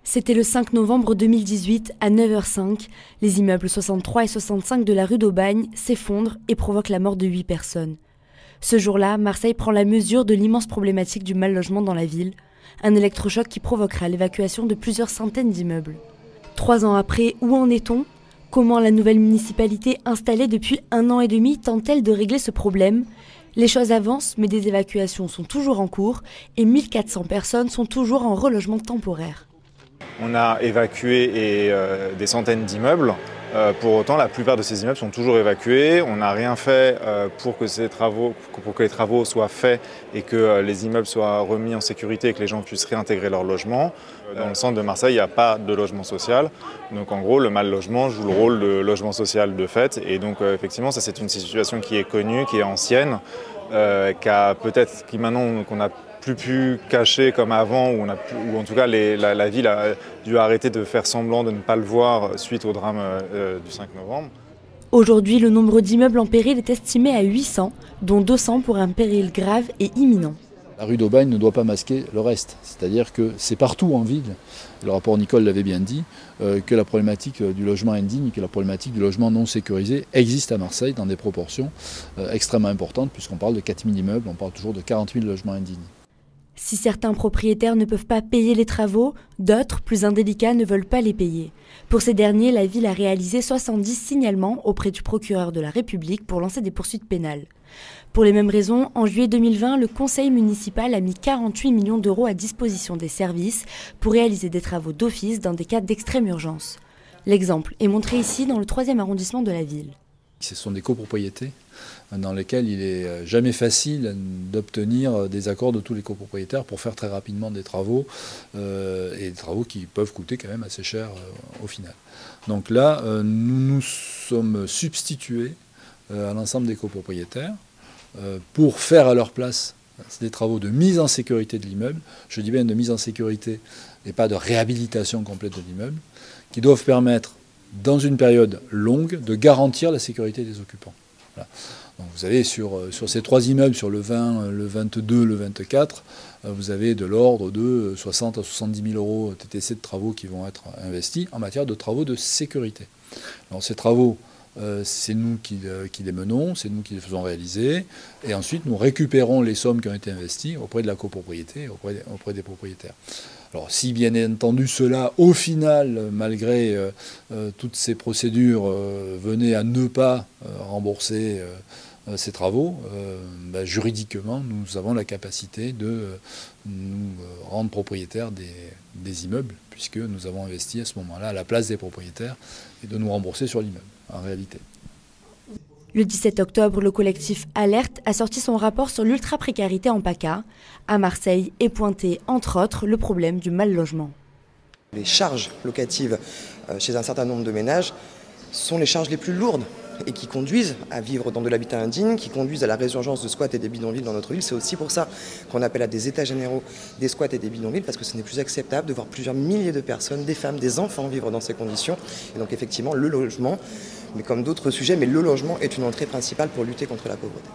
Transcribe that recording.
C'était le 5 novembre 2018, à 9h05, les immeubles 63 et 65 de la rue d'Aubagne s'effondrent et provoquent la mort de 8 personnes. Ce jour-là, Marseille prend la mesure de l'immense problématique du mal-logement dans la ville, un électrochoc qui provoquera l'évacuation de plusieurs centaines d'immeubles. 3 ans après, où en est-on ? Comment la nouvelle municipalité installée depuis 1 an et demi tente-t-elle de régler ce problème ? Les choses avancent, mais des évacuations sont toujours en cours et 1400 personnes sont toujours en relogement temporaire. On a évacué des centaines d'immeubles. Pour autant, la plupart de ces immeubles sont toujours évacués. On n'a rien fait pour que les travaux soient faits et que les immeubles soient remis en sécurité et que les gens puissent réintégrer leur logement. Dans le centre de Marseille, il n'y a pas de logement social. Donc en gros, le mal logement joue le rôle de logement social de fait. Et donc effectivement, ça c'est une situation qui est connue, qui est ancienne, qui maintenant qu'on a plus pu cacher comme avant, ou en tout cas la ville a dû arrêter de faire semblant de ne pas le voir suite au drame du 5 novembre. Aujourd'hui, le nombre d'immeubles en péril est estimé à 800, dont 200 pour un péril grave et imminent. La rue d'Aubagne ne doit pas masquer le reste, c'est-à-dire que c'est partout en ville, le rapport Nicole l'avait bien dit, que la problématique du logement indigne, que la problématique du logement non sécurisé existe à Marseille dans des proportions extrêmement importantes, puisqu'on parle de 4000 immeubles, on parle toujours de 40 000 logements indignes. Si certains propriétaires ne peuvent pas payer les travaux, d'autres, plus indélicats, ne veulent pas les payer. Pour ces derniers, la ville a réalisé 70 signalements auprès du procureur de la République pour lancer des poursuites pénales. Pour les mêmes raisons, en juillet 2020, le conseil municipal a mis 48 millions d'euros à disposition des services pour réaliser des travaux d'office dans des cas d'extrême urgence. L'exemple est montré ici dans le 3e arrondissement de la ville. Ce sont des copropriétés dans lesquelles il n'est jamais facile d'obtenir des accords de tous les copropriétaires pour faire très rapidement des travaux, et des travaux qui peuvent coûter quand même assez cher au final. Donc là, nous nous sommes substitués à l'ensemble des copropriétaires pour faire à leur place des travaux de mise en sécurité de l'immeuble, je dis bien de mise en sécurité et pas de réhabilitation complète de l'immeuble, qui doivent permettre dans une période longue, de garantir la sécurité des occupants. Voilà. Donc vous avez sur ces 3 immeubles, sur le 20, le 22, le 24, vous avez de l'ordre de 60 à 70 000 euros TTC de travaux qui vont être investis en matière de travaux de sécurité. Alors ces travaux, c'est nous qui les menons, c'est nous qui les faisons réaliser, et ensuite nous récupérons les sommes qui ont été investies auprès de la copropriété, auprès des propriétaires. Alors si bien entendu cela, au final, malgré toutes ces procédures, venait à ne pas rembourser ces travaux, juridiquement, nous avons la capacité de nous rendre propriétaires des immeubles, puisque nous avons investi à ce moment-là à la place des propriétaires, et de nous rembourser sur l'immeuble, en réalité. Le 17 octobre, le collectif Alerte a sorti son rapport sur l'ultra-précarité en PACA. À Marseille est pointé, entre autres, le problème du mal-logement. Les charges locatives chez un certain nombre de ménages sont les charges les plus lourdes et qui conduisent à vivre dans de l'habitat indigne, qui conduisent à la résurgence de squats et des bidonvilles dans notre ville. C'est aussi pour ça qu'on appelle à des états généraux des squats et des bidonvilles, parce que ce n'est plus acceptable de voir plusieurs milliers de personnes, des femmes, des enfants vivre dans ces conditions. Et donc effectivement, le logement, mais comme d'autres sujets, mais le logement est une entrée principale pour lutter contre la pauvreté.